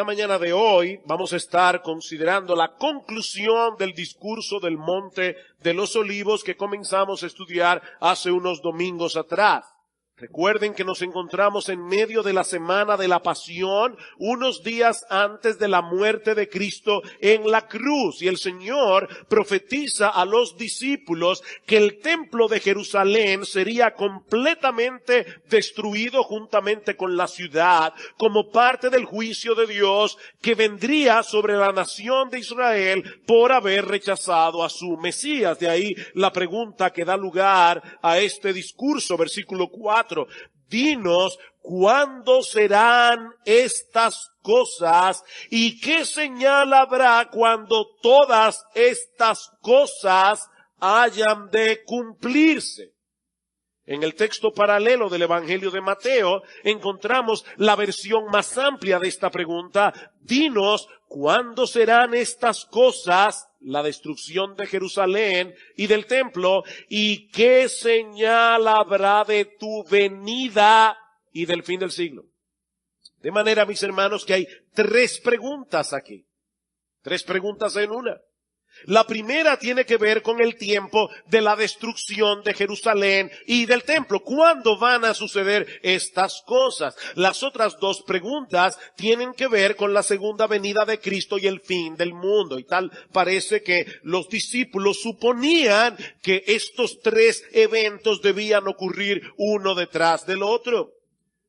la mañana de hoy vamos a estar considerando la conclusión del discurso del Monte de los Olivos que comenzamos a estudiar hace unos domingos atrás. Recuerden que nos encontramos en medio de la semana de la Pasión, unos días antes de la muerte de Cristo en la cruz. Y el Señor profetiza a los discípulos que el templo de Jerusalén sería completamente destruido juntamente con la ciudad, como parte del juicio de Dios que vendría sobre la nación de Israel por haber rechazado a su Mesías. De ahí la pregunta que da lugar a este discurso, versículo 4. Dinos, ¿cuándo serán estas cosas? ¿Y qué señal habrá cuando todas estas cosas hayan de cumplirse? En el texto paralelo del Evangelio de Mateo encontramos la versión más amplia de esta pregunta. Dinos, ¿cuándo serán estas cosas? La destrucción de Jerusalén y del templo, y qué señal habrá de tu venida y del fin del siglo. De manera, mis hermanos, que hay tres preguntas aquí. Tres preguntas en una. La primera tiene que ver con el tiempo de la destrucción de Jerusalén y del templo. ¿Cuándo van a suceder estas cosas? Las otras dos preguntas tienen que ver con la segunda venida de Cristo y el fin del mundo. Y tal parece que los discípulos suponían que estos tres eventos debían ocurrir uno detrás del otro.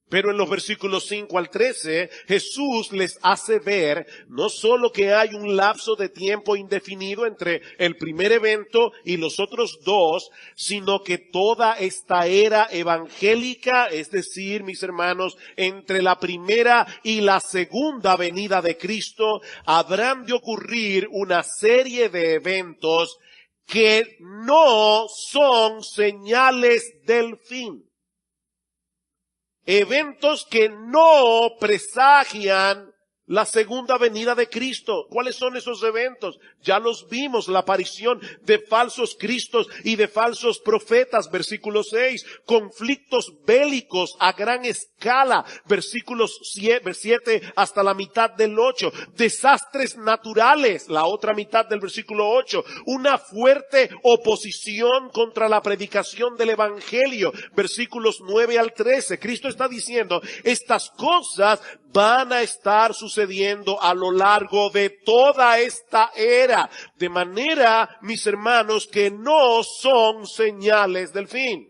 Pero en los versículos 5 al 13, Jesús les hace ver no solo que hay un lapso de tiempo indefinido entre el primer evento y los otros dos, sino que toda esta era evangélica, es decir, mis hermanos, entre la primera y la segunda venida de Cristo, habrán de ocurrir una serie de eventos que no son señales del fin. Eventos que no presagian la segunda venida de Cristo. ¿Cuáles son esos eventos? Ya los vimos, la aparición de falsos cristos y de falsos profetas, versículo 6. Conflictos bélicos a gran escala, versículos 7 hasta la mitad del 8. Desastres naturales, la otra mitad del versículo 8. Una fuerte oposición contra la predicación del Evangelio, versículos 9 al 13. Cristo está diciendo, estas cosas van a estar sucediendo a lo largo de toda esta era, de manera, mis hermanos, que no son señales del fin.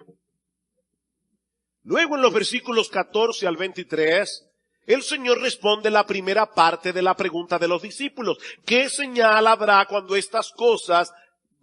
Luego en los versículos 14 al 23, el Señor responde la primera parte de la pregunta de los discípulos. ¿Qué señal habrá cuando estas cosas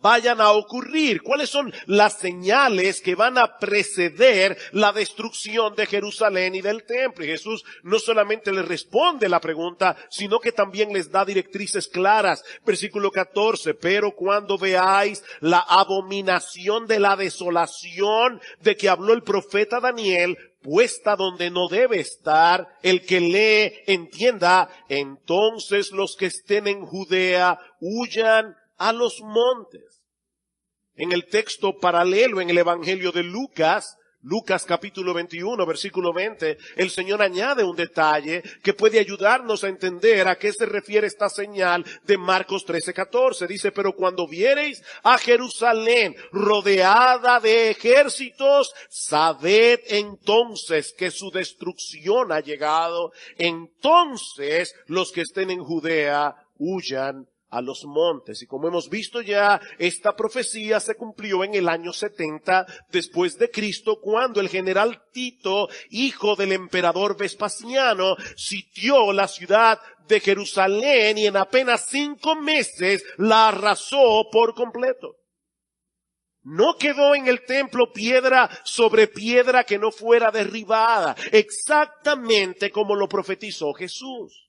vayan a ocurrir? ¿Cuáles son las señales que van a preceder la destrucción de Jerusalén y del templo? Y Jesús no solamente les responde la pregunta, sino que también les da directrices claras. Versículo 14, pero cuando veáis la abominación de la desolación de que habló el profeta Daniel, puesta donde no debe estar, el que lee entienda, entonces los que estén en Judea huyan a los montes. En el texto paralelo en el Evangelio de Lucas capítulo 21, versículo 20, el Señor añade un detalle que puede ayudarnos a entender a qué se refiere esta señal de Marcos 13:14. Dice, pero cuando viereis a Jerusalén rodeada de ejércitos, sabed entonces que su destrucción ha llegado. Entonces los que estén en Judea huyan a los montes. Y como hemos visto ya, esta profecía se cumplió en el año 70 después de Cristo, cuando el general Tito, hijo del emperador Vespasiano, sitió la ciudad de Jerusalén y en apenas 5 meses la arrasó por completo. No quedó en el templo piedra sobre piedra que no fuera derribada, exactamente como lo profetizó Jesús.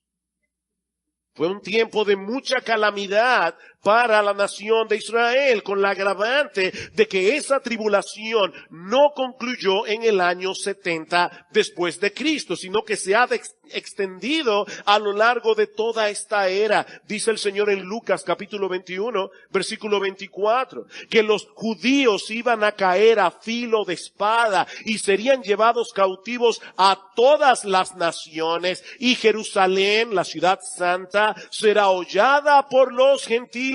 Fue un tiempo de mucha calamidad para la nación de Israel, con la agravante de que esa tribulación no concluyó en el año 70 después de Cristo, sino que se ha extendido a lo largo de toda esta era. Dice el Señor en Lucas capítulo 21, versículo 24, que los judíos iban a caer a filo de espada y serían llevados cautivos a todas las naciones, y Jerusalén, la ciudad santa, será hollada por los gentiles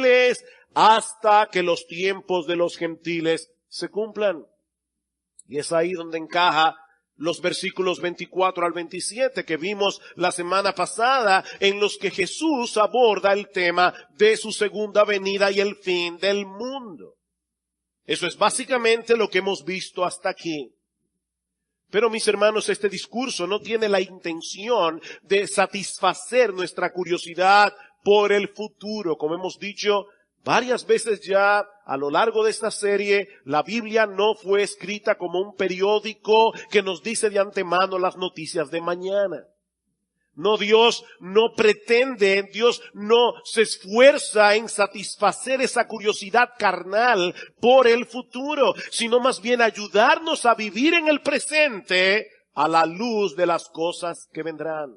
hasta que los tiempos de los gentiles se cumplan. Y es ahí donde encaja los versículos 24 al 27 que vimos la semana pasada, en los que Jesús aborda el tema de su segunda venida y el fin del mundo. Eso es básicamente lo que hemos visto hasta aquí. Pero mis hermanos, este discurso no tiene la intención de satisfacer nuestra curiosidad por el futuro. Como hemos dicho varias veces ya a lo largo de esta serie, la Biblia no fue escrita como un periódico que nos dice de antemano las noticias de mañana. No, Dios no pretende, Dios no se esfuerza en satisfacer esa curiosidad carnal por el futuro, sino más bien ayudarnos a vivir en el presente a la luz de las cosas que vendrán.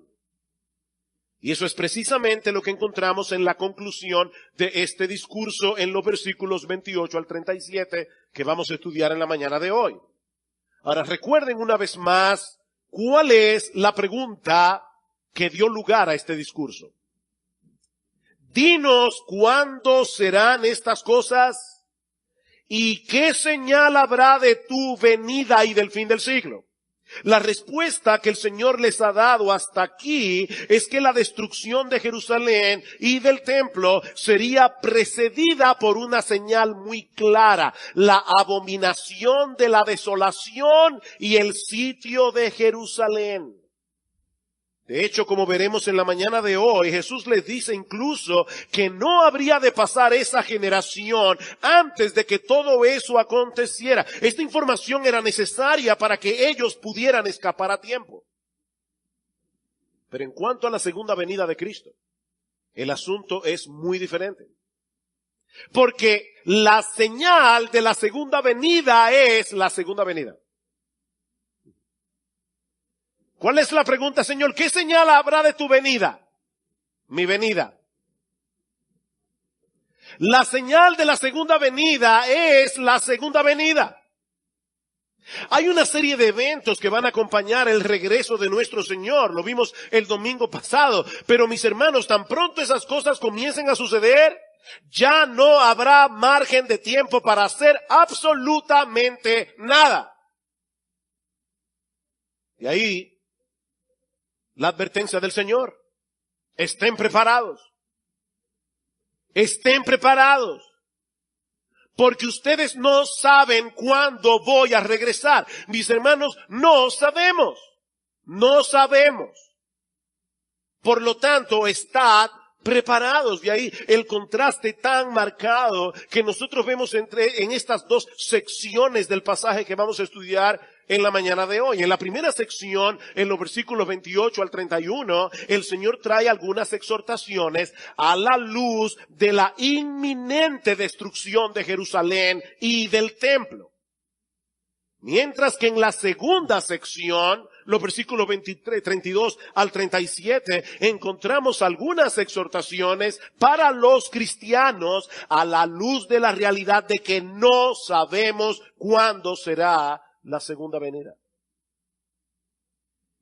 Y eso es precisamente lo que encontramos en la conclusión de este discurso en los versículos 28 al 37 que vamos a estudiar en la mañana de hoy. Ahora recuerden una vez más cuál es la pregunta que dio lugar a este discurso. Dinos cuándo serán estas cosas y qué señal habrá de tu venida y del fin del siglo. La respuesta que el Señor les ha dado hasta aquí es que la destrucción de Jerusalén y del templo sería precedida por una señal muy clara: la abominación de la desolación y el sitio de Jerusalén. De hecho, como veremos en la mañana de hoy, Jesús les dice incluso que no habría de pasar esa generación antes de que todo eso aconteciera. Esta información era necesaria para que ellos pudieran escapar a tiempo. Pero en cuanto a la segunda venida de Cristo, el asunto es muy diferente. Porque la señal de la segunda venida es la segunda venida. ¿Cuál es la pregunta, Señor? ¿Qué señal habrá de tu venida? Mi venida. La señal de la segunda venida es la segunda venida. Hay una serie de eventos que van a acompañar el regreso de nuestro Señor. Lo vimos el domingo pasado. Pero mis hermanos, tan pronto esas cosas comiencen a suceder, ya no habrá margen de tiempo para hacer absolutamente nada. Y ahí la advertencia del Señor: estén preparados. Estén preparados. Porque ustedes no saben cuándo voy a regresar. Mis hermanos, no sabemos. No sabemos. Por lo tanto, estad preparados. De ahí el contraste tan marcado que nosotros vemos en estas dos secciones del pasaje que vamos a estudiar en la mañana de hoy. En la primera sección, en los versículos 28 al 31, el Señor trae algunas exhortaciones a la luz de la inminente destrucción de Jerusalén y del templo. Mientras que en la segunda sección, los versículos 32 al 37, encontramos algunas exhortaciones para los cristianos a la luz de la realidad de que no sabemos cuándo será la segunda venida.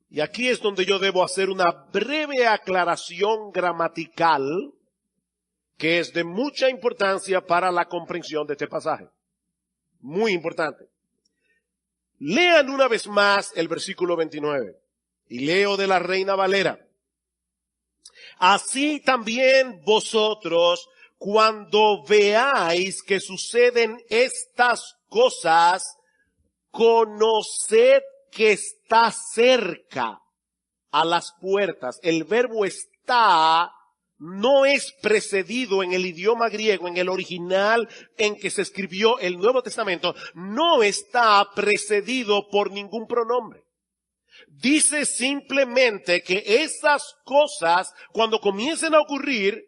Y aquí es donde yo debo hacer una breve aclaración gramatical que es de mucha importancia para la comprensión de este pasaje. Muy importante. Lean una vez más el versículo 29 y leo de la Reina Valera. Así también vosotros, cuando veáis que suceden estas cosas, conoced que está cerca, a las puertas. El verbo está no es precedido en el idioma griego, en el original en que se escribió el Nuevo Testamento, no está precedido por ningún pronombre. Dice simplemente que esas cosas, cuando comiencen a ocurrir,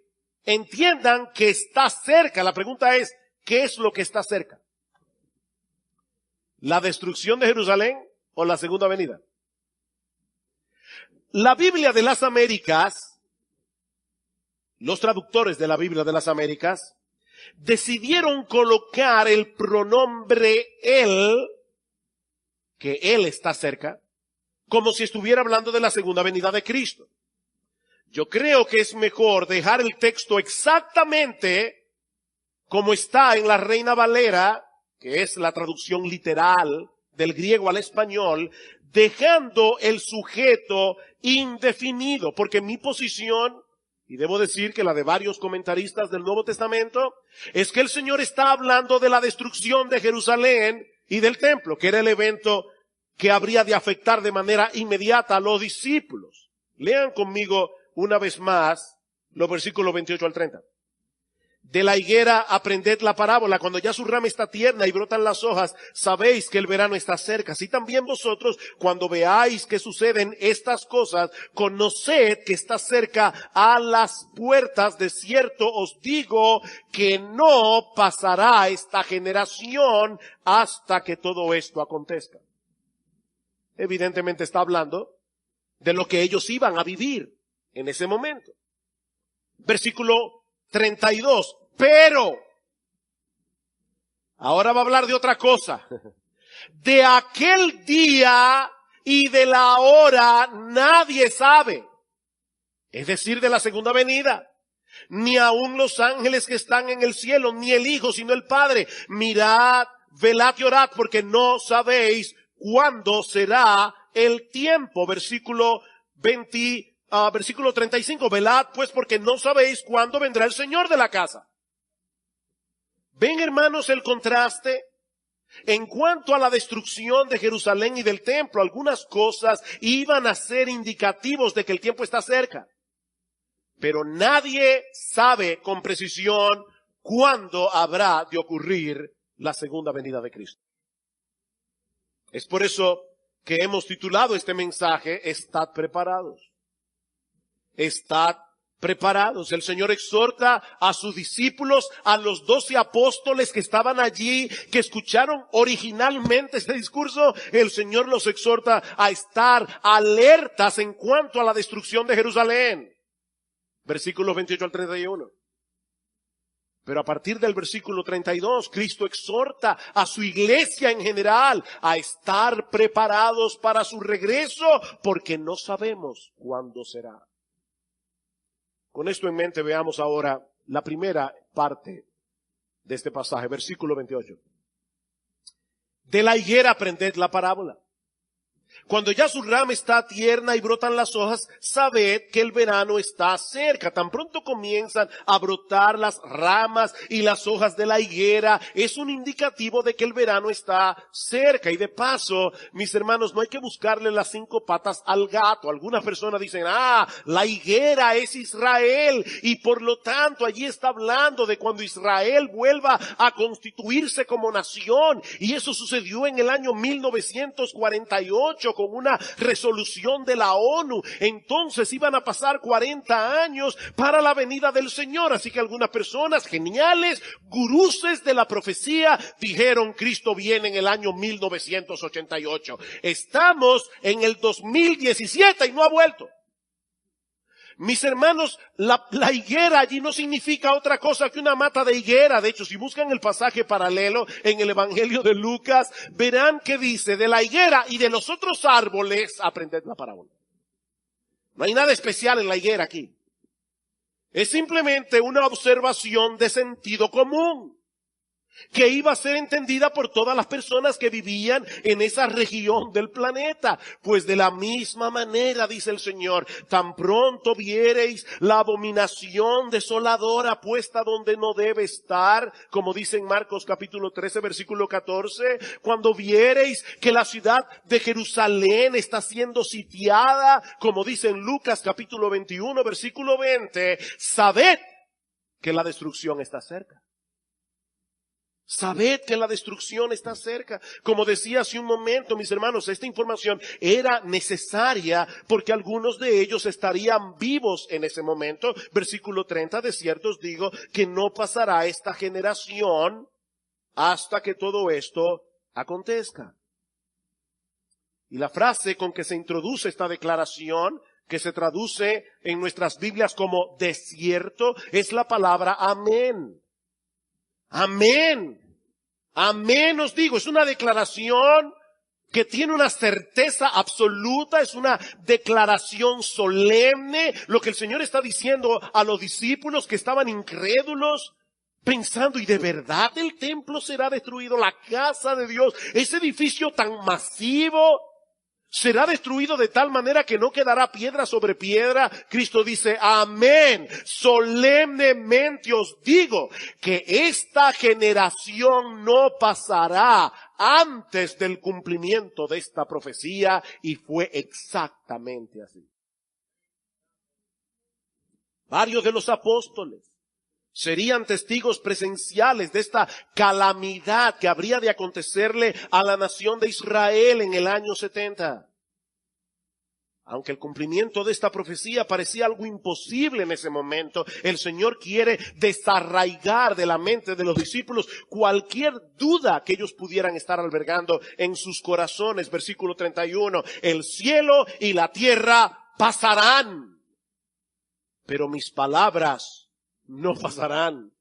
entiendan que está cerca. La pregunta es, ¿qué es lo que está cerca? ¿La destrucción de Jerusalén o la segunda venida? La Biblia de las Américas, los traductores de la Biblia de las Américas, decidieron colocar el pronombre él, que él está cerca, como si estuviera hablando de la segunda venida de Cristo. Yo creo que es mejor dejar el texto exactamente como está en la Reina Valera, que es la traducción literal del griego al español, dejando el sujeto indefinido, porque mi posición, y debo decir que la de varios comentaristas del Nuevo Testamento, es que el Señor está hablando de la destrucción de Jerusalén y del templo, que era el evento que habría de afectar de manera inmediata a los discípulos. Lean conmigo una vez más los versículos 28 al 30. De la higuera aprended la parábola. Cuando ya su rama está tierna y brotan las hojas, sabéis que el verano está cerca. Así también vosotros, cuando veáis que suceden estas cosas, conoced que está cerca a las puertas. De cierto os digo que no pasará esta generación hasta que todo esto acontezca. Evidentemente está hablando de lo que ellos iban a vivir en ese momento. Versículo 32. Pero, ahora va a hablar de otra cosa. De aquel día y de la hora nadie sabe. Es decir, de la segunda venida. Ni aun los ángeles que están en el cielo, ni el Hijo, sino el Padre. Mirad, velad y orad, porque no sabéis cuándo será el tiempo. Versículo 35. Velad pues, porque no sabéis cuándo vendrá el Señor de la casa. ¿Ven, hermanos, el contraste? En cuanto a la destrucción de Jerusalén y del templo, algunas cosas iban a ser indicativos de que el tiempo está cerca. Pero nadie sabe con precisión cuándo habrá de ocurrir la segunda venida de Cristo. Es por eso que hemos titulado este mensaje, Estad preparados. Estad preparados. El Señor exhorta a sus discípulos, a los 12 apóstoles que estaban allí, que escucharon originalmente este discurso. El Señor los exhorta a estar alertas en cuanto a la destrucción de Jerusalén. Versículos 28 al 31. Pero a partir del versículo 32, Cristo exhorta a su iglesia en general a estar preparados para su regreso, porque no sabemos cuándo será. Con esto en mente veamos ahora la primera parte de este pasaje, versículo 28. De la higuera aprended la parábola. Cuando ya su rama está tierna y brotan las hojas, sabed que el verano está cerca. Tan pronto comienzan a brotar las ramas y las hojas de la higuera, es un indicativo de que el verano está cerca. Y de paso, mis hermanos, no hay que buscarle las 5 patas al gato. Algunas personas dicen, la higuera es Israel, y por lo tanto allí está hablando de cuando Israel vuelva a constituirse como nación. Y eso sucedió en el año 1948 con una resolución de la ONU. Entonces iban a pasar 40 años para la venida del Señor. Así que algunas personas geniales, guruses de la profecía, dijeron Cristo viene en el año 1988. Estamos en el 2017 y no ha vuelto. Mis hermanos, la higuera allí no significa otra cosa que una mata de higuera. De hecho, si buscan el pasaje paralelo en el Evangelio de Lucas, verán que dice, de la higuera y de los otros árboles, aprended la parábola. No hay nada especial en la higuera aquí. Es simplemente una observación de sentido común, que iba a ser entendida por todas las personas que vivían en esa región del planeta. Pues de la misma manera, dice el Señor, tan pronto viereis la abominación desoladora puesta donde no debe estar, como dice en Marcos capítulo 13, versículo 14, cuando viereis que la ciudad de Jerusalén está siendo sitiada, como dice en Lucas capítulo 21, versículo 20, sabed que la destrucción está cerca. Sabed que la destrucción está cerca. Como decía hace un momento, mis hermanos, esta información era necesaria porque algunos de ellos estarían vivos en ese momento. Versículo 30, de cierto os digo que no pasará esta generación hasta que todo esto acontezca. Y la frase con que se introduce esta declaración, que se traduce en nuestras Biblias como desierto, es la palabra amén. Amén. Amén os digo, es una declaración que tiene una certeza absoluta, es una declaración solemne. Lo que el Señor está diciendo a los discípulos que estaban incrédulos, pensando, ¿y de verdad el templo será destruido? La casa de Dios, ese edificio tan masivo, será destruido de tal manera que no quedará piedra sobre piedra. Cristo dice, amén, solemnemente os digo que esta generación no pasará antes del cumplimiento de esta profecía, y fue exactamente así. Varios de los apóstoles serían testigos presenciales de esta calamidad que habría de acontecerle a la nación de Israel en el año 70. Aunque el cumplimiento de esta profecía parecía algo imposible en ese momento, el Señor quiere desarraigar de la mente de los discípulos cualquier duda que ellos pudieran estar albergando en sus corazones. Versículo 31, el cielo y la tierra pasarán, pero mis palabras no pasarán.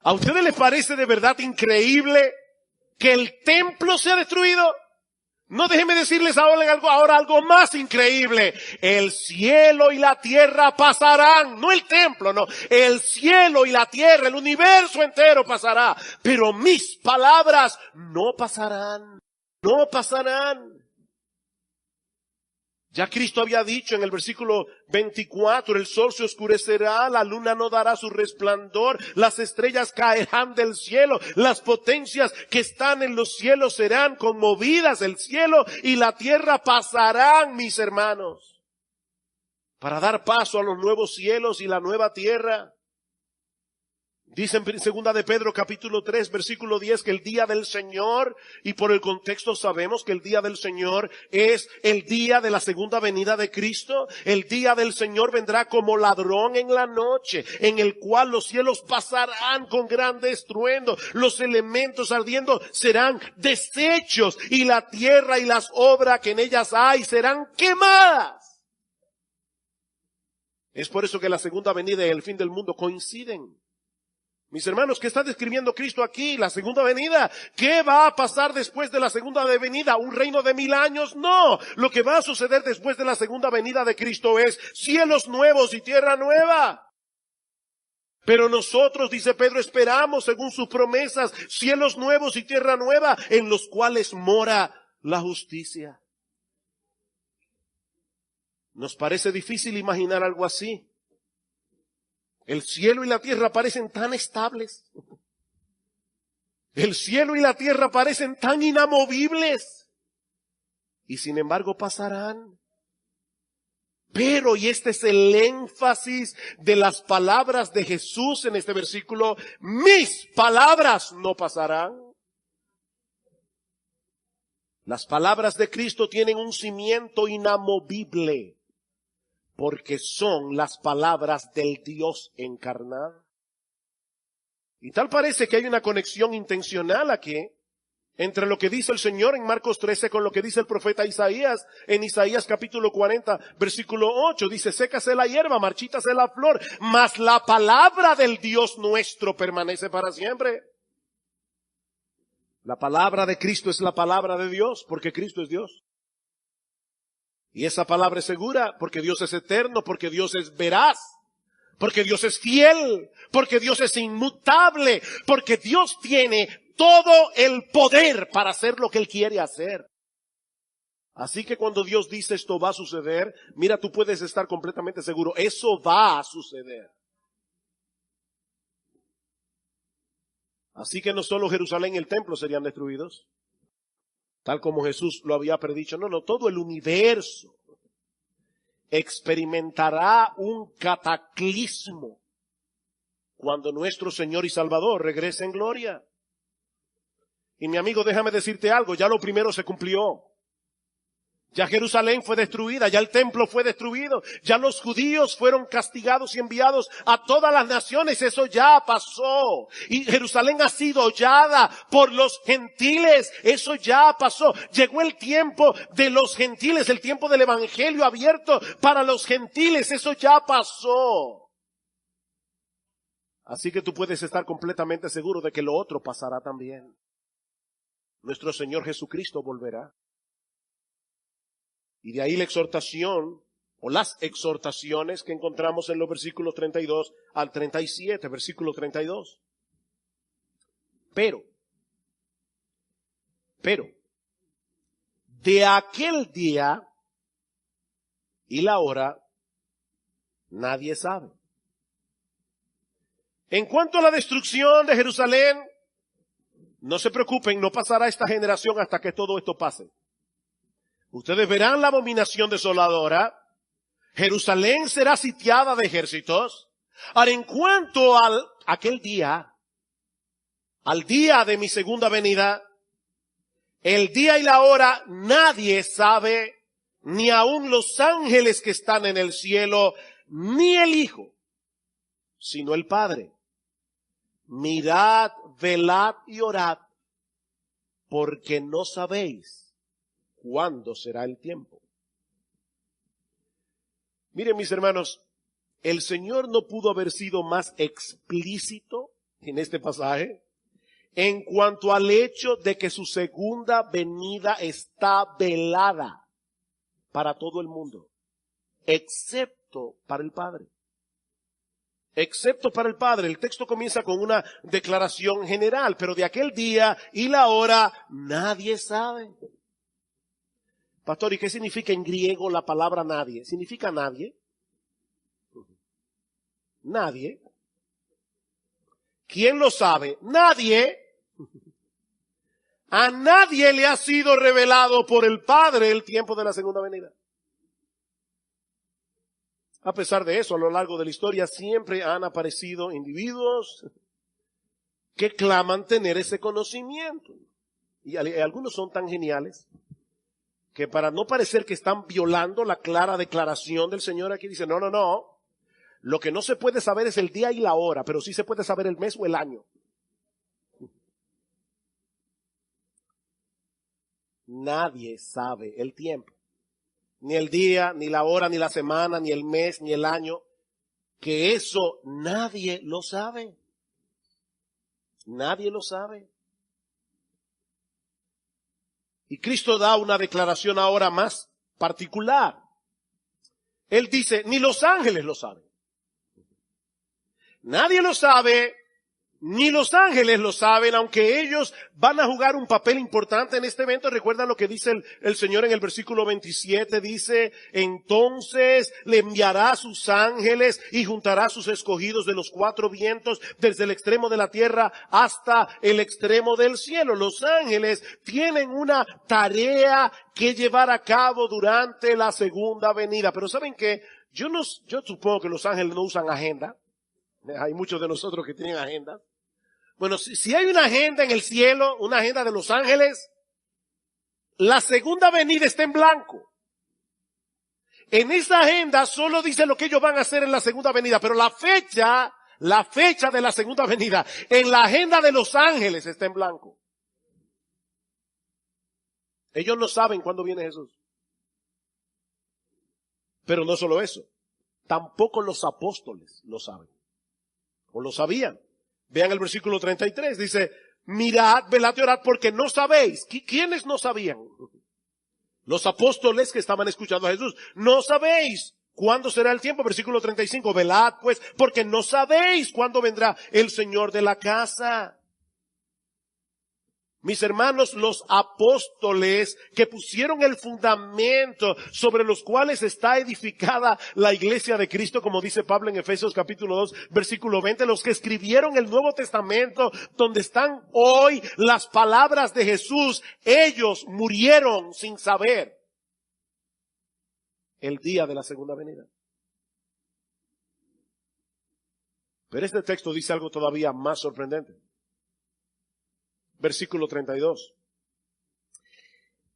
¿A ustedes les parece de verdad increíble que el templo sea destruido? No, déjenme decirles ahora algo más increíble. El cielo y la tierra pasarán. No el templo, no. El cielo y la tierra, el universo entero pasará. Pero mis palabras no pasarán. No pasarán. Ya Cristo había dicho en el versículo 24, el sol se oscurecerá, la luna no dará su resplandor, las estrellas caerán del cielo, las potencias que están en los cielos serán conmovidas, el cielo y la tierra pasarán, mis hermanos, para dar paso a los nuevos cielos y la nueva tierra. Dice en segunda de Pedro capítulo 3 versículo 10 que el día del Señor, y por el contexto sabemos que el día del Señor es el día de la segunda venida de Cristo. El día del Señor vendrá como ladrón en la noche, en el cual los cielos pasarán con grande estruendo, los elementos ardiendo serán deshechos, y la tierra y las obras que en ellas hay serán quemadas. Es por eso que la segunda venida y el fin del mundo coinciden. Mis hermanos, ¿qué está describiendo Cristo aquí? La segunda venida. ¿Qué va a pasar después de la segunda venida? ¿Un reino de 1000 años? No. Lo que va a suceder después de la segunda venida de Cristo es cielos nuevos y tierra nueva. Pero nosotros, dice Pedro, esperamos según sus promesas cielos nuevos y tierra nueva en los cuales mora la justicia. Nos parece difícil imaginar algo así. El cielo y la tierra parecen tan estables. El cielo y la tierra parecen tan inamovibles. Y sin embargo pasarán. Pero, y este es el énfasis de las palabras de Jesús en este versículo, mis palabras no pasarán. Las palabras de Cristo tienen un cimiento inamovible, porque son las palabras del Dios encarnado. Y tal parece que hay una conexión intencional aquí entre lo que dice el Señor en Marcos 13 con lo que dice el profeta Isaías en Isaías capítulo 40 versículo 8. Dice, sécase la hierba, marchítase la flor, mas la palabra del Dios nuestro permanece para siempre. La palabra de Cristo es la palabra de Dios, porque Cristo es Dios. Y esa palabra es segura porque Dios es eterno, porque Dios es veraz, porque Dios es fiel, porque Dios es inmutable, porque Dios tiene todo el poder para hacer lo que Él quiere hacer. Así que cuando Dios dice esto va a suceder, mira, tú puedes estar completamente seguro, eso va a suceder. Así que no solo Jerusalén y el templo serían destruidos, tal como Jesús lo había predicho. No, todo el universo experimentará un cataclismo cuando nuestro Señor y Salvador regrese en gloria. Y mi amigo, déjame decirte algo, ya lo primero se cumplió. Ya Jerusalén fue destruida, ya el templo fue destruido, ya los judíos fueron castigados y enviados a todas las naciones, eso ya pasó. Y Jerusalén ha sido hollada por los gentiles, eso ya pasó. Llegó el tiempo de los gentiles, el tiempo del evangelio abierto para los gentiles, eso ya pasó. Así que tú puedes estar completamente seguro de que lo otro pasará también. Nuestro Señor Jesucristo volverá. Y de ahí la exhortación, o las exhortaciones que encontramos en los versículos 32 al 37, versículo 32. Pero, de aquel día y la hora, nadie sabe. En cuanto a la destrucción de Jerusalén, no se preocupen, no pasará esta generación hasta que todo esto pase. Ustedes verán la abominación desoladora. Jerusalén será sitiada de ejércitos. Ahora, en cuanto a aquel día, al día de mi segunda venida, el día y la hora nadie sabe, ni aun los ángeles que están en el cielo, ni el Hijo, sino el Padre. Mirad, velad y orad, porque no sabéis cuándo será el tiempo. Miren, mis hermanos, el Señor no pudo haber sido más explícito en este pasaje en cuanto al hecho de que su segunda venida está velada para todo el mundo, excepto para el Padre. Excepto para el Padre. El texto comienza con una declaración general, pero de aquel día y la hora nadie sabe. Pastor, ¿y qué significa en griego la palabra nadie? ¿Significa nadie? Nadie. ¿Quién lo sabe? Nadie. A nadie le ha sido revelado por el Padre el tiempo de la segunda venida. A pesar de eso, a lo largo de la historia siempre han aparecido individuos que claman tener ese conocimiento. Y algunos son tan geniales que para no parecer que están violando la clara declaración del Señor aquí dice, no. Lo que no se puede saber es el día y la hora, pero sí se puede saber el mes o el año. Nadie sabe el tiempo. Ni el día, ni la hora, ni la semana, ni el mes, ni el año. Que eso nadie lo sabe. Nadie lo sabe. Y Cristo da una declaración ahora más particular. Él dice, ni los ángeles lo saben. Nadie lo sabe, ni los ángeles lo saben, aunque ellos van a jugar un papel importante en este evento. Recuerda lo que dice el Señor en el versículo 27, dice, entonces le enviará a sus ángeles y juntará a sus escogidos de los cuatro vientos, desde el extremo de la tierra hasta el extremo del cielo. Los ángeles tienen una tarea que llevar a cabo durante la segunda venida. Pero ¿saben qué? Yo supongo que los ángeles no usan agenda. Hay muchos de nosotros que tienen agendas. Bueno, si hay una agenda en el cielo, una agenda de los ángeles, la segunda venida está en blanco. En esa agenda solo dice lo que ellos van a hacer en la segunda venida, pero la fecha de la segunda venida, en la agenda de los ángeles está en blanco. Ellos no saben cuándo viene Jesús. Pero no solo eso, tampoco los apóstoles lo saben. O lo sabían. Vean el versículo 33, dice, mirad, velad y orad porque no sabéis. ¿Quiénes no sabían? Los apóstoles que estaban escuchando a Jesús. No sabéis cuándo será el tiempo. Versículo 35, velad pues porque no sabéis cuándo vendrá el Señor de la casa. Mis hermanos, los apóstoles que pusieron el fundamento sobre los cuales está edificada la iglesia de Cristo, como dice Pablo en Efesios capítulo 2, versículo 20, los que escribieron el Nuevo Testamento, donde están hoy las palabras de Jesús, ellos murieron sin saber el día de la segunda venida. Pero este texto dice algo todavía más sorprendente. Versículo 32.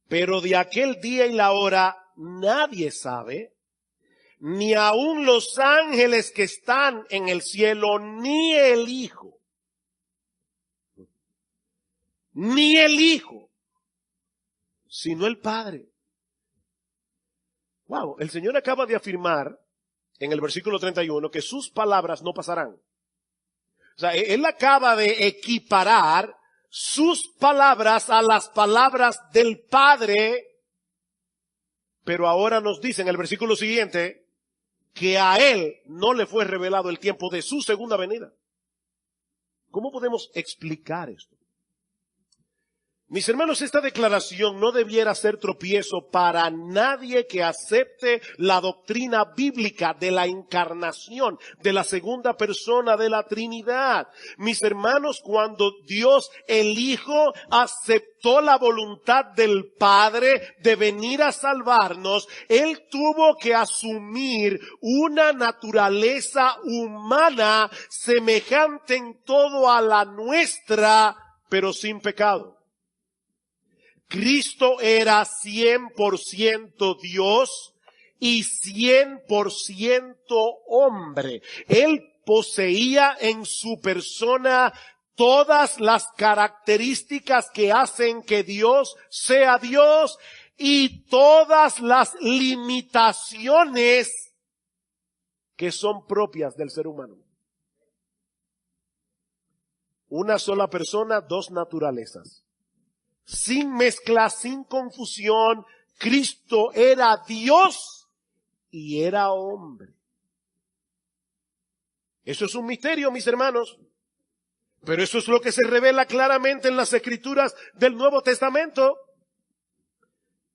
Pero de aquel día y la hora nadie sabe, ni aun los ángeles que están en el cielo, ni el Hijo. Ni el Hijo, sino el Padre. Wow, el Señor acaba de afirmar en el versículo 31 que sus palabras no pasarán. O sea, Él acaba de equiparar sus palabras a las palabras del Padre, pero ahora nos dice en el versículo siguiente que a Él no le fue revelado el tiempo de su segunda venida. ¿Cómo podemos explicar esto? Mis hermanos, esta declaración no debiera ser tropiezo para nadie que acepte la doctrina bíblica de la encarnación, de la segunda persona de la Trinidad. Mis hermanos, cuando Dios el Hijo aceptó la voluntad del Padre de venir a salvarnos, Él tuvo que asumir una naturaleza humana semejante en todo a la nuestra, pero sin pecado. Cristo era 100% Dios y 100% hombre. Él poseía en su persona todas las características que hacen que Dios sea Dios y todas las limitaciones que son propias del ser humano. Una sola persona, dos naturalezas. Sin mezcla, sin confusión, Cristo era Dios y era hombre. Eso es un misterio, mis hermanos. Pero eso es lo que se revela claramente en las Escrituras del Nuevo Testamento.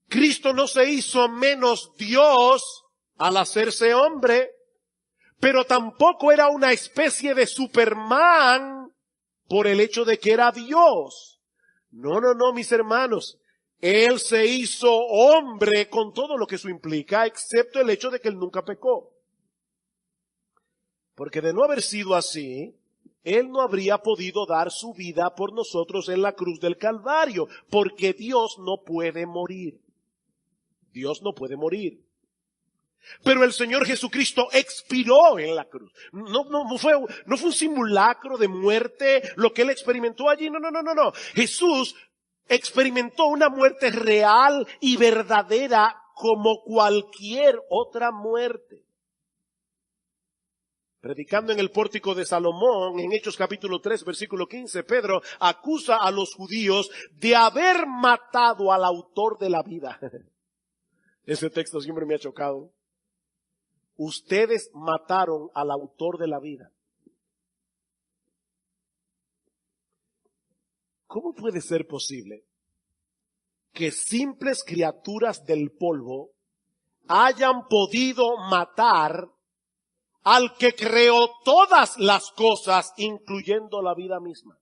Cristo no se hizo menos Dios al hacerse hombre, pero tampoco era una especie de Superman por el hecho de que era Dios. No, mis hermanos. Él se hizo hombre con todo lo que eso implica, excepto el hecho de que Él nunca pecó. Porque de no haber sido así, Él no habría podido dar su vida por nosotros en la cruz del Calvario, porque Dios no puede morir. Dios no puede morir. Pero el Señor Jesucristo expiró en la cruz. No fue un simulacro de muerte lo que Él experimentó allí. No. Jesús experimentó una muerte real y verdadera como cualquier otra muerte. Predicando en el pórtico de Salomón, en Hechos capítulo 3, versículo 15, Pedro acusa a los judíos de haber matado al autor de la vida. Ese texto siempre me ha chocado. Ustedes mataron al autor de la vida. ¿Cómo puede ser posible que simples criaturas del polvo hayan podido matar al que creó todas las cosas, incluyendo la vida misma?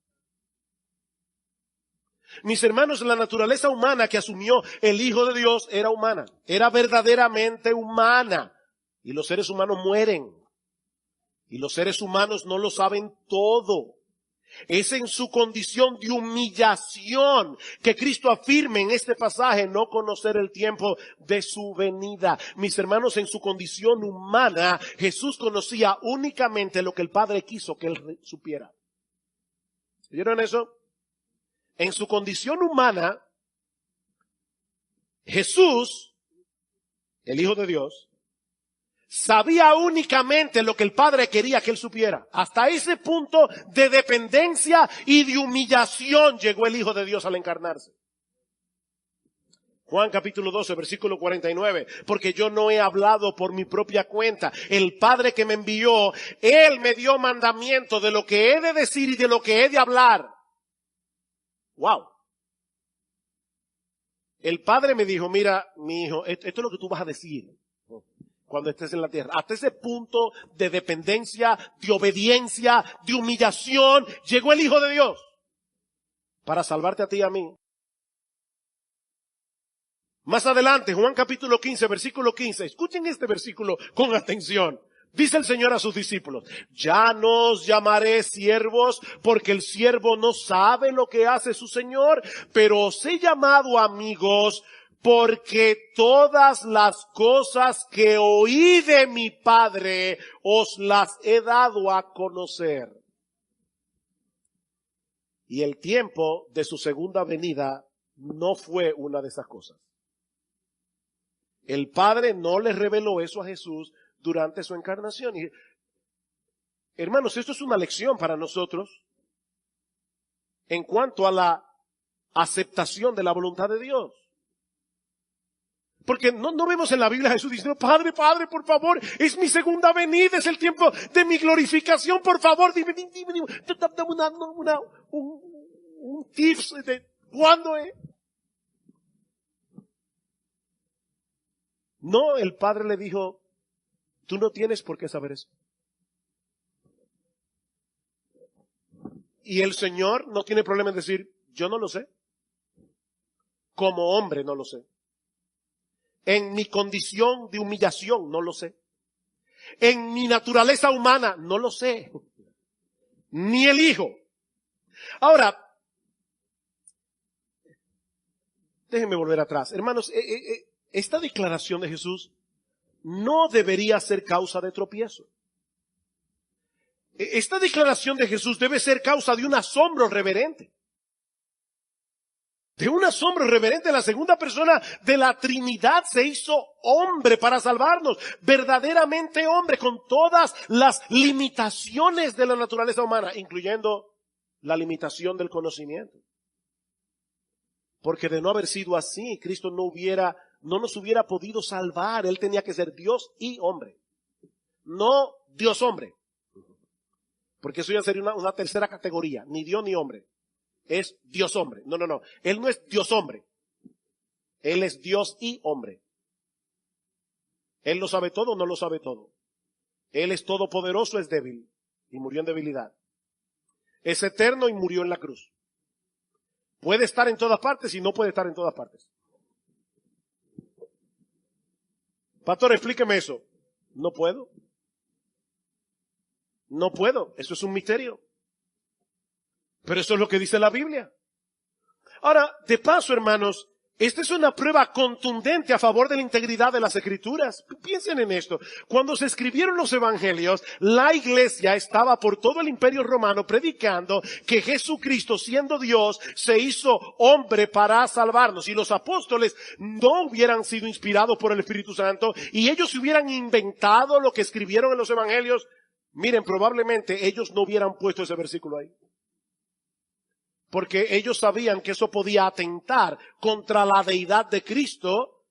Mis hermanos, la naturaleza humana que asumió el Hijo de Dios era humana, era verdaderamente humana. Y los seres humanos mueren. Y los seres humanos no lo saben todo. Es en su condición de humillación que Cristo afirma en este pasaje no conocer el tiempo de su venida. Mis hermanos, en su condición humana, Jesús conocía únicamente lo que el Padre quiso que Él supiera. ¿Vieron eso? En su condición humana, Jesús, el Hijo de Dios, sabía únicamente lo que el Padre quería que Él supiera. Hasta ese punto de dependencia y de humillación llegó el Hijo de Dios al encarnarse. Juan capítulo 12, versículo 49. Porque yo no he hablado por mi propia cuenta. El Padre que me envió, Él me dio mandamiento de lo que he de decir y de lo que he de hablar. Wow. El Padre me dijo, mira, mi hijo, esto es lo que tú vas a decir cuando estés en la tierra. Hasta ese punto de dependencia, de obediencia, de humillación, llegó el Hijo de Dios para salvarte a ti y a mí. Más adelante, Juan capítulo 15, versículo 15. Escuchen este versículo con atención. Dice el Señor a sus discípulos, ya no os llamaré siervos, porque el siervo no sabe lo que hace su Señor, pero os he llamado amigos, porque todas las cosas que oí de mi Padre os las he dado a conocer. Y el tiempo de su segunda venida no fue una de esas cosas. El Padre no le reveló eso a Jesús durante su encarnación. Y, hermanos, esto es una lección para nosotros en cuanto a la aceptación de la voluntad de Dios. Porque no vemos en la Biblia a Jesús diciendo, Padre, por favor, es mi segunda venida, es el tiempo de mi glorificación, por favor, dime un tips de cuándo es. No, el Padre le dijo, tú no tienes por qué saber eso. Y el Señor no tiene problema en decir, yo no lo sé. Como hombre no lo sé. En mi condición de humillación no lo sé. En mi naturaleza humana no lo sé. Ni el Hijo. Ahora, déjenme volver atrás. Hermanos, esta declaración de Jesús no debería ser causa de tropiezo. Esta declaración de Jesús debe ser causa de un asombro reverente. De un asombro reverente. La segunda persona de la Trinidad se hizo hombre para salvarnos. Verdaderamente hombre, con todas las limitaciones de la naturaleza humana, incluyendo la limitación del conocimiento. Porque de no haber sido así, Cristo no nos hubiera podido salvar. Él tenía que ser Dios y hombre. No Dios hombre. Porque eso ya sería una tercera categoría. Ni Dios ni hombre. Es Dios hombre. No. Él no es Dios hombre. Él es Dios y hombre. Él lo sabe todo o no lo sabe todo. Él es todopoderoso, es débil. Y murió en debilidad. Es eterno y murió en la cruz. Puede estar en todas partes y no puede estar en todas partes. Pastor, explíqueme eso. No puedo. No puedo. Eso es un misterio. Pero eso es lo que dice la Biblia. Ahora, de paso, hermanos, esta es una prueba contundente a favor de la integridad de las Escrituras. Piensen en esto. Cuando se escribieron los evangelios, la iglesia estaba por todo el imperio romano predicando que Jesucristo, siendo Dios, se hizo hombre para salvarnos. Y los apóstoles no hubieran sido inspirados por el Espíritu Santo y ellos hubieran inventado lo que escribieron en los evangelios, miren, probablemente ellos no hubieran puesto ese versículo ahí. Porque ellos sabían que eso podía atentar contra la deidad de Cristo,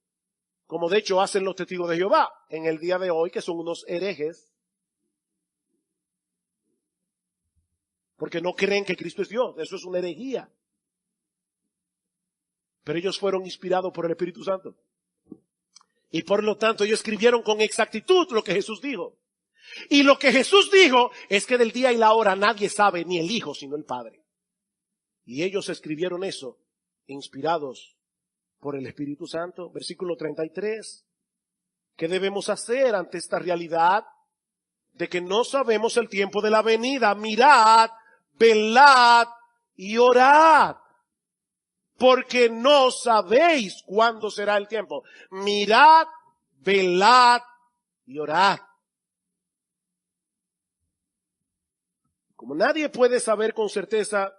como de hecho hacen los testigos de Jehová en el día de hoy, que son unos herejes. Porque no creen que Cristo es Dios, eso es una herejía. Pero ellos fueron inspirados por el Espíritu Santo. Y por lo tanto ellos escribieron con exactitud lo que Jesús dijo. Y lo que Jesús dijo es que del día y la hora nadie sabe, ni el Hijo, sino el Padre. Y ellos escribieron eso, inspirados por el Espíritu Santo. Versículo 33. ¿Qué debemos hacer ante esta realidad de que no sabemos el tiempo de la venida? Mirad, velad y orad, porque no sabéis cuándo será el tiempo. Mirad, velad y orad. Como nadie puede saber con certeza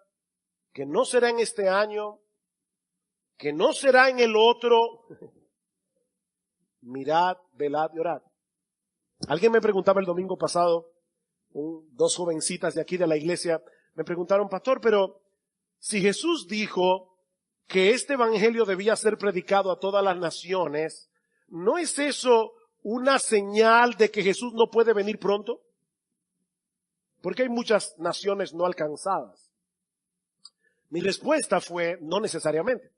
que no será en este año, que no será en el otro, mirad, velad y orad. Alguien me preguntaba el domingo pasado, dos jovencitas de aquí de la iglesia, me preguntaron, pastor, pero si Jesús dijo que este evangelio debía ser predicado a todas las naciones, ¿no es eso una señal de que Jesús no puede venir pronto? Porque hay muchas naciones no alcanzadas. Mi respuesta fue, no necesariamente.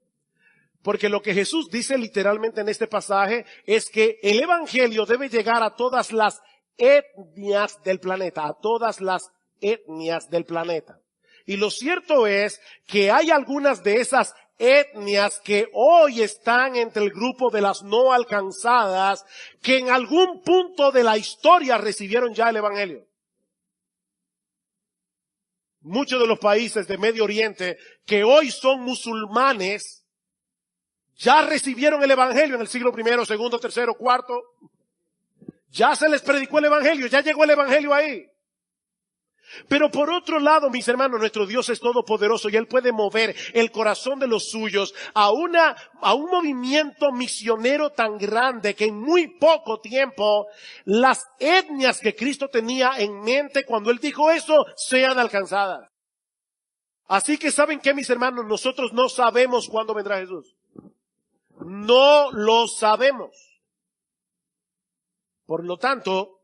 Porque lo que Jesús dice literalmente en este pasaje es que el evangelio debe llegar a todas las etnias del planeta, a todas las etnias del planeta. Y lo cierto es que hay algunas de esas etnias que hoy están entre el grupo de las no alcanzadas, que en algún punto de la historia recibieron ya el evangelio. Muchos de los países de Medio Oriente que hoy son musulmanes ya recibieron el evangelio en el siglo I, segundo, tercero, cuarto. Ya se les predicó el evangelio, ya llegó el evangelio ahí. Pero por otro lado, mis hermanos, nuestro Dios es todopoderoso y Él puede mover el corazón de los suyos a un movimiento misionero tan grande que en muy poco tiempo las etnias que Cristo tenía en mente cuando Él dijo eso sean alcanzadas. Así que ¿saben qué, mis hermanos? Nosotros no sabemos cuándo vendrá Jesús. No lo sabemos. Por lo tanto,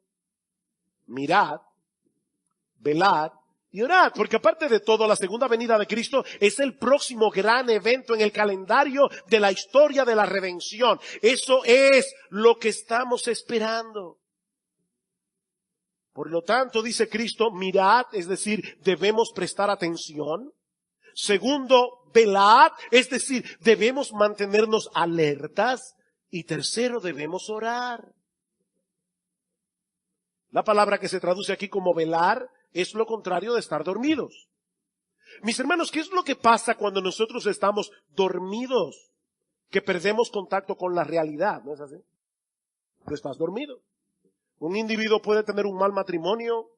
mirad, velad y orad, porque aparte de todo, la segunda venida de Cristo es el próximo gran evento en el calendario de la historia de la redención. Eso es lo que estamos esperando. Por lo tanto, dice Cristo, mirad, es decir, debemos prestar atención. Segundo, velad, es decir, debemos mantenernos alertas. Y tercero, debemos orar. La palabra que se traduce aquí como velar es lo contrario de estar dormidos. Mis hermanos, ¿qué es lo que pasa cuando nosotros estamos dormidos? Que perdemos contacto con la realidad, ¿no es así? Tú estás dormido. Un individuo puede tener un mal matrimonio,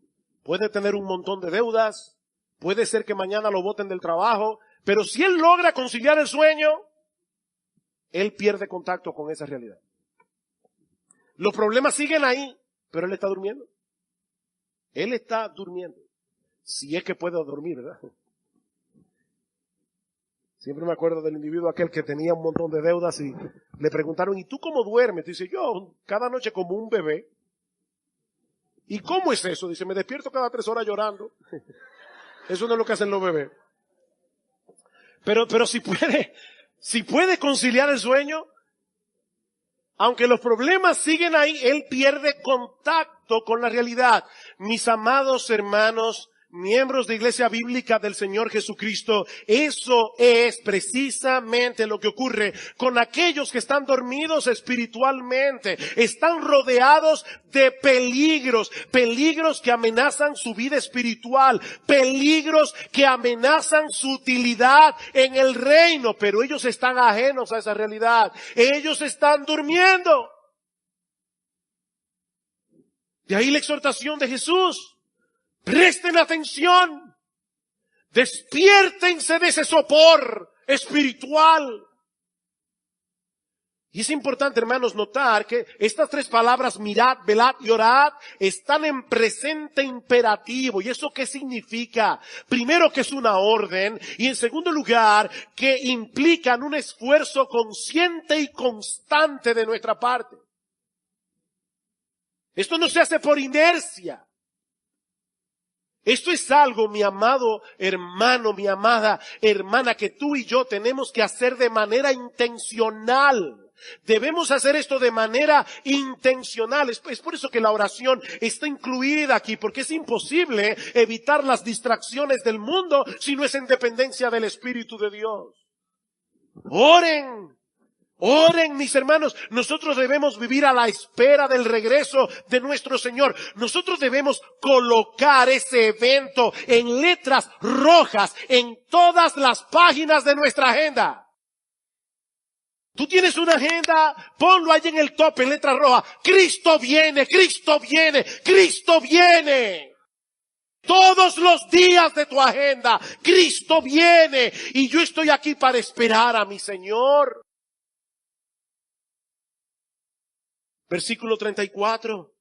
puede tener un montón de deudas, puede ser que mañana lo boten del trabajo, pero si él logra conciliar el sueño, él pierde contacto con esa realidad. Los problemas siguen ahí, pero él está durmiendo. Él está durmiendo. Si es que puede dormir, ¿verdad? Siempre me acuerdo del individuo aquel que tenía un montón de deudas y le preguntaron, ¿y tú cómo duermes? Dice, yo cada noche como un bebé. ¿Y cómo es eso? Dice, me despierto cada 3 horas llorando. Eso no es lo que hacen los bebés. Pero si puede conciliar el sueño, aunque los problemas siguen ahí, él pierde contacto con la realidad. Mis amados hermanos, miembros de Iglesia Bíblica del Señor Jesucristo, eso es precisamente lo que ocurre con aquellos que están dormidos espiritualmente. Están rodeados de peligros, peligros que amenazan su vida espiritual, peligros que amenazan su utilidad en el reino, pero ellos están ajenos a esa realidad. Ellos están durmiendo. De ahí la exhortación de Jesús. Presten atención, despiértense de ese sopor espiritual. Y es importante, hermanos, notar que estas 3 palabras, mirad, velad y orad, están en presente imperativo. ¿Y eso qué significa? Primero, que es una orden, y en segundo lugar, que implican un esfuerzo consciente y constante de nuestra parte. Esto no se hace por inercia. Esto es algo, mi amado hermano, mi amada hermana, que tú y yo tenemos que hacer de manera intencional. Debemos hacer esto de manera intencional. Es por eso que la oración está incluida aquí, porque es imposible evitar las distracciones del mundo si no es en dependencia del Espíritu de Dios. Oren. Oren, mis hermanos, nosotros debemos vivir a la espera del regreso de nuestro Señor. Nosotros debemos colocar ese evento en letras rojas en todas las páginas de nuestra agenda. Tú tienes una agenda, ponlo ahí en el tope, en letra roja. Cristo viene, Cristo viene, Cristo viene. Todos los días de tu agenda, Cristo viene. Y yo estoy aquí para esperar a mi Señor. Versículo 34.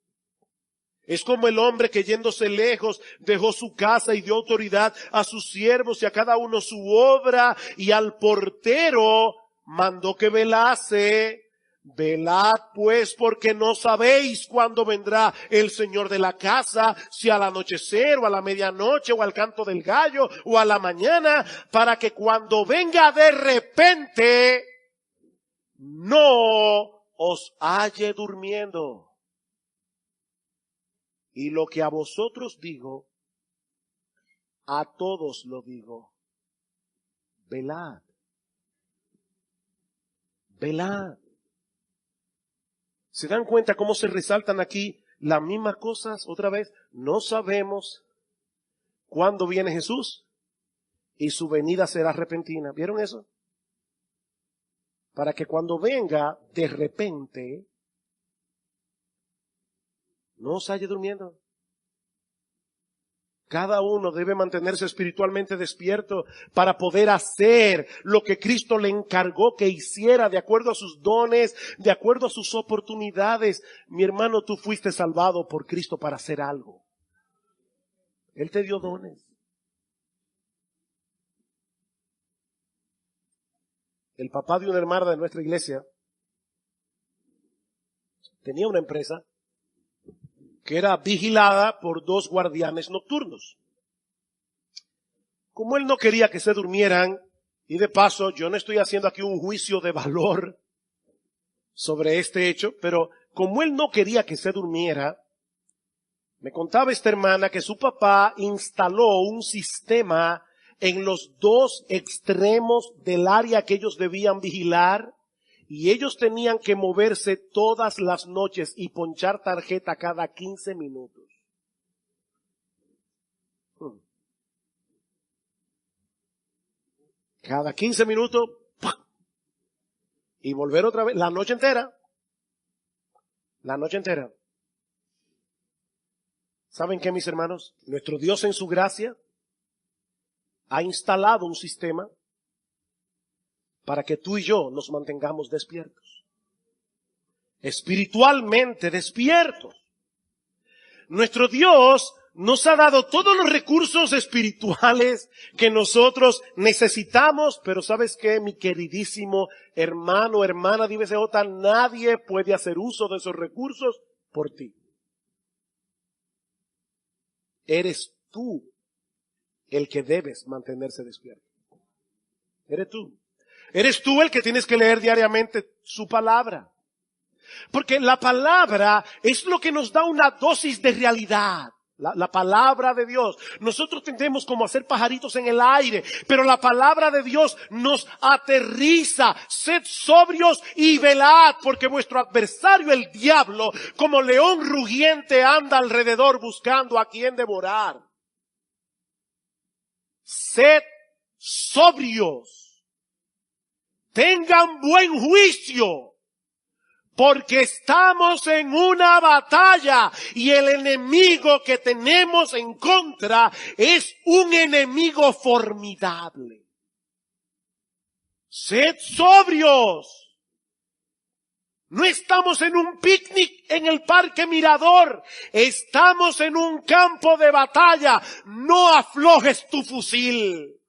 Es como el hombre que yéndose lejos dejó su casa y dio autoridad a sus siervos y a cada uno su obra, y al portero mandó que velase. Velad pues, porque no sabéis cuándo vendrá el Señor de la casa, si al anochecer o a la medianoche o al canto del gallo o a la mañana, para que cuando venga de repente no os halle durmiendo. Y lo que a vosotros digo, a todos lo digo. Velad. velad. ¿Se dan cuenta cómo se resaltan aquí las mismas cosas otra vez? No sabemos cuándo viene Jesús y su venida será repentina. ¿Vieron eso? Para que cuando venga de repente, no os halle durmiendo. Cada uno debe mantenerse espiritualmente despierto para poder hacer lo que Cristo le encargó que hiciera de acuerdo a sus dones, de acuerdo a sus oportunidades. Mi hermano, tú fuiste salvado por Cristo para hacer algo. Él te dio dones. El papá de una hermana de nuestra iglesia tenía una empresa que era vigilada por 2 guardianes nocturnos. Como él no quería que se durmieran, y de paso yo no estoy haciendo aquí un juicio de valor sobre este hecho, pero como él no quería que se durmiera, me contaba esta hermana que su papá instaló un sistema en los 2 extremos del área que ellos debían vigilar, y ellos tenían que moverse todas las noches y ponchar tarjeta cada 15 minutos. Cada 15 minutos, ¡pam! Y volver otra vez, la noche entera. La noche entera. ¿Saben qué, mis hermanos? Nuestro Dios en su gracia ha instalado un sistema para que tú y yo nos mantengamos despiertos. Espiritualmente despiertos. Nuestro Dios nos ha dado todos los recursos espirituales que nosotros necesitamos, pero ¿sabes qué, mi queridísimo hermano, hermana de IBCJ? Nadie puede hacer uso de esos recursos por ti. Eres tú el que debes mantenerse despierto. Eres tú. Eres tú el que tienes que leer diariamente su palabra. Porque la palabra es lo que nos da una dosis de realidad. La palabra de Dios. Nosotros tendemos como a ser pajaritos en el aire, pero la palabra de Dios nos aterriza. Sed sobrios y velad, porque vuestro adversario, el diablo, como león rugiente, anda alrededor buscando a quien devorar. Sed sobrios. Tengan buen juicio. Porque estamos en una batalla y el enemigo que tenemos en contra es un enemigo formidable. Sed sobrios. No estamos en un picnic en el Parque Mirador. Estamos en un campo de batalla. No aflojes tu fusil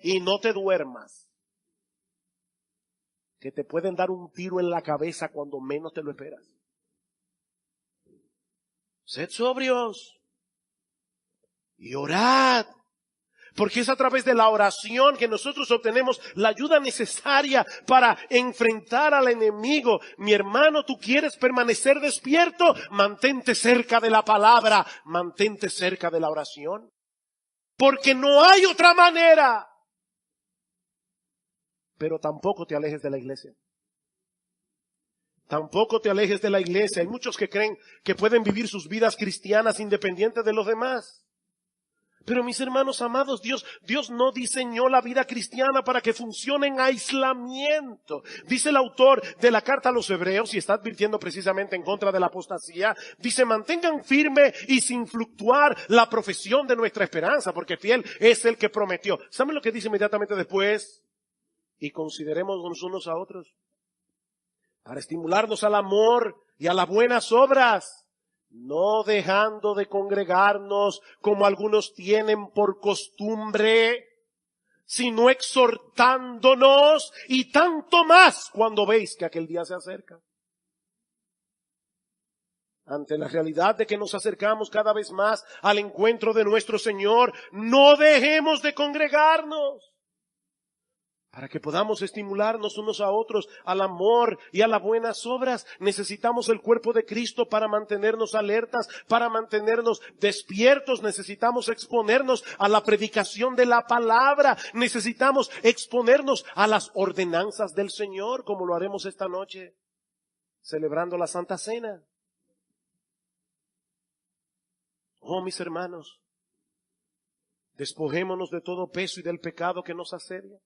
y no te duermas. Que te pueden dar un tiro en la cabeza cuando menos te lo esperas. Sed sobrios y orad, porque es a través de la oración que nosotros obtenemos la ayuda necesaria para enfrentar al enemigo. Mi hermano, ¿tú quieres permanecer despierto? Mantente cerca de la palabra, mantente cerca de la oración, porque no hay otra manera. Pero tampoco te alejes de la iglesia. Tampoco te alejes de la iglesia. Hay muchos que creen que pueden vivir sus vidas cristianas independientes de los demás. Pero mis hermanos amados, Dios no diseñó la vida cristiana para que funcione en aislamiento. Dice el autor de la carta a los Hebreos, y está advirtiendo precisamente en contra de la apostasía, dice: mantengan firme y sin fluctuar la profesión de nuestra esperanza, porque fiel es el que prometió. ¿Saben lo que dice inmediatamente después? Y consideremos unos a otros para estimularnos al amor y a las buenas obras, no dejando de congregarnos como algunos tienen por costumbre, sino exhortándonos, y tanto más cuando veis que aquel día se acerca. Ante la realidad de que nos acercamos cada vez más al encuentro de nuestro Señor, no dejemos de congregarnos. Para que podamos estimularnos unos a otros al amor y a las buenas obras, necesitamos el cuerpo de Cristo para mantenernos alertas, para mantenernos despiertos. Necesitamos exponernos a la predicación de la palabra. Necesitamos exponernos a las ordenanzas del Señor, como lo haremos esta noche, celebrando la Santa Cena. Oh, mis hermanos, despojémonos de todo peso y del pecado que nos asedia,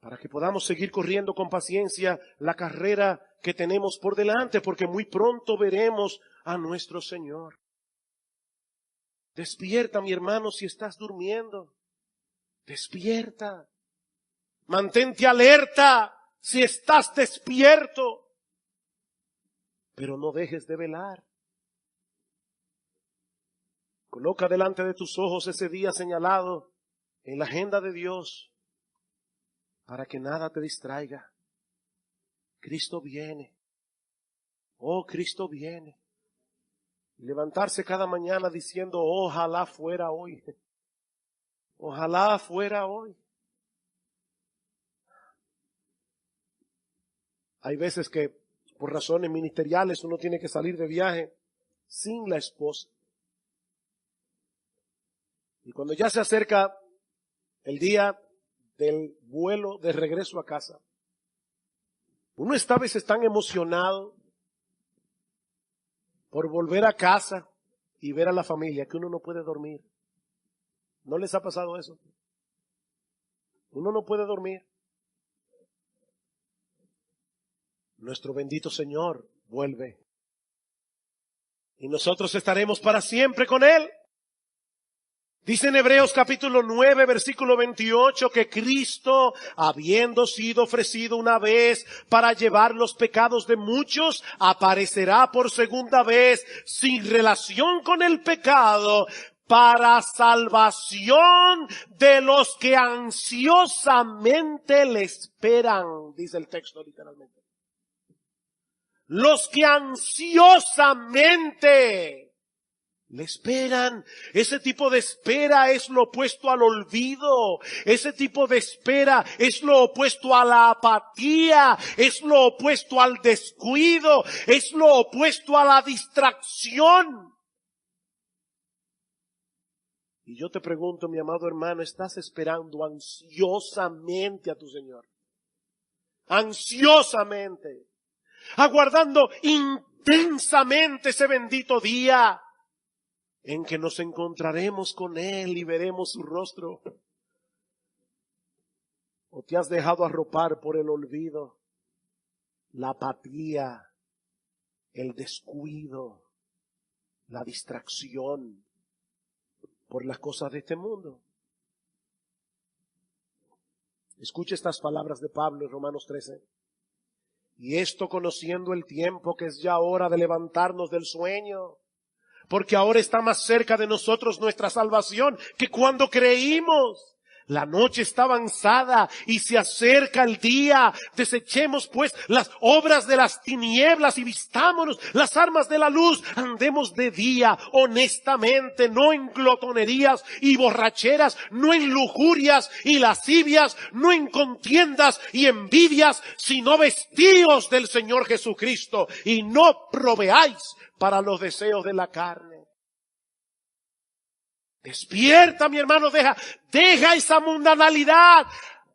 para que podamos seguir corriendo con paciencia la carrera que tenemos por delante, porque muy pronto veremos a nuestro Señor. Despierta, mi hermano, si estás durmiendo. Despierta. Mantente alerta si estás despierto. Pero no dejes de velar. Coloca delante de tus ojos ese día señalado en la agenda de Dios, para que nada te distraiga. Cristo viene. Oh, Cristo viene. Y levantarse cada mañana diciendo, ojalá fuera hoy. Ojalá fuera hoy. Hay veces que por razones ministeriales uno tiene que salir de viaje sin la esposa. Y cuando ya se acerca el día del vuelo de regreso a casa, uno está a veces tan emocionado por volver a casa y ver a la familia que uno no puede dormir. ¿No les ha pasado eso? Uno no puede dormir. Nuestro bendito Señor vuelve. Y nosotros estaremos para siempre con Él. Dice en Hebreos capítulo 9, versículo 28, que Cristo, habiendo sido ofrecido una vez para llevar los pecados de muchos, aparecerá por segunda vez sin relación con el pecado, para salvación de los que ansiosamente le esperan, dice el texto literalmente. Los que ansiosamente le esperan. Ese tipo de espera es lo opuesto al olvido. Ese tipo de espera es lo opuesto a la apatía. Es lo opuesto al descuido. Es lo opuesto a la distracción. Y yo te pregunto, mi amado hermano, ¿estás esperando ansiosamente a tu Señor? Ansiosamente. Aguardando intensamente ese bendito día en que nos encontraremos con Él y veremos su rostro. ¿O te has dejado arropar por el olvido, la apatía, el descuido, la distracción por las cosas de este mundo? Escucha estas palabras de Pablo en Romanos 13. Y esto conociendo el tiempo, que es ya hora de levantarnos del sueño, porque ahora está más cerca de nosotros nuestra salvación que cuando creímos. La noche está avanzada y se acerca el día. Desechemos pues las obras de las tinieblas y vistámonos las armas de la luz. Andemos de día honestamente, no en glotonerías y borracheras, no en lujurias y lascivias, no en contiendas y envidias, sino vestíos del Señor Jesucristo y no proveáis para los deseos de la carne. Despierta, mi hermano, deja esa mundanalidad.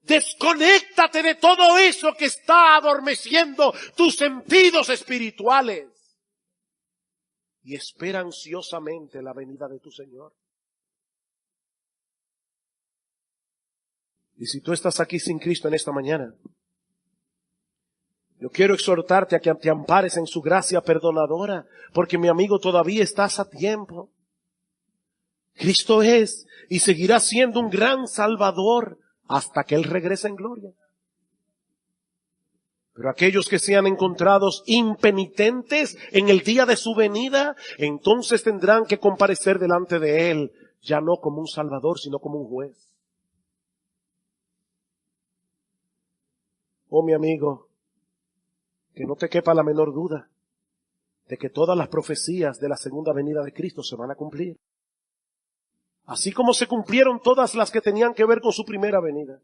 Desconéctate de todo eso que está adormeciendo tus sentidos espirituales. Y espera ansiosamente la venida de tu Señor. Y si tú estás aquí sin Cristo en esta mañana, yo quiero exhortarte a que te ampares en su gracia perdonadora, porque mi amigo, todavía estás a tiempo. Cristo es y seguirá siendo un gran Salvador hasta que Él regrese en gloria. Pero aquellos que sean encontrados impenitentes en el día de su venida, entonces tendrán que comparecer delante de Él, ya no como un Salvador, sino como un juez. Oh, mi amigo, que no te quepa la menor duda de que todas las profecías de la segunda venida de Cristo se van a cumplir. Así como se cumplieron todas las que tenían que ver con su primera venida.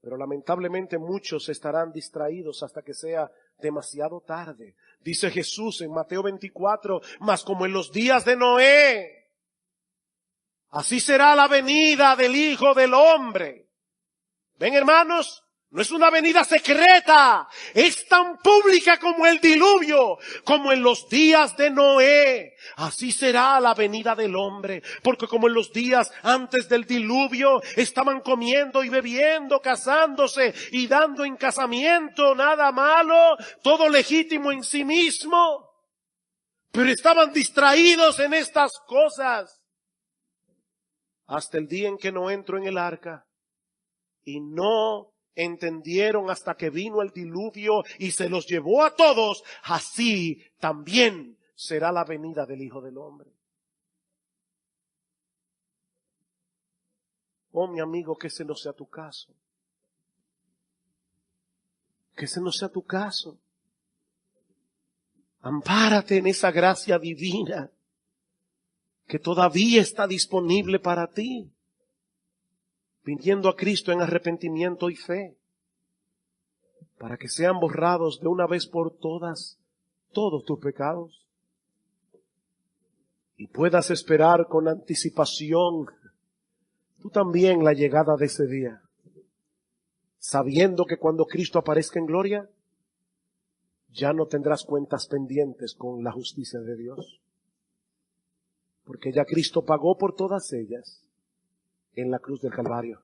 Pero lamentablemente muchos estarán distraídos hasta que sea demasiado tarde. Dice Jesús en Mateo 24, mas como en los días de Noé, así será la venida del Hijo del Hombre. ¿Ven, hermanos? No es una venida secreta, es tan pública como el diluvio, como en los días de Noé. Así será la venida del hombre, porque como en los días antes del diluvio estaban comiendo y bebiendo, casándose y dando en casamiento, nada malo, todo legítimo en sí mismo, pero estaban distraídos en estas cosas. Hasta el día en que Noé entró en el arca y no entendieron hasta que vino el diluvio y se los llevó a todos, así también será la venida del Hijo del Hombre. Oh, mi amigo, que ese no sea tu caso. Que ese no sea tu caso. Ampárate en esa gracia divina que todavía está disponible para ti, viniendo a Cristo en arrepentimiento y fe, para que sean borrados de una vez por todas todos tus pecados y puedas esperar con anticipación tú también la llegada de ese día, sabiendo que cuando Cristo aparezca en gloria, ya no tendrás cuentas pendientes con la justicia de Dios, porque ya Cristo pagó por todas ellas en la cruz del Calvario.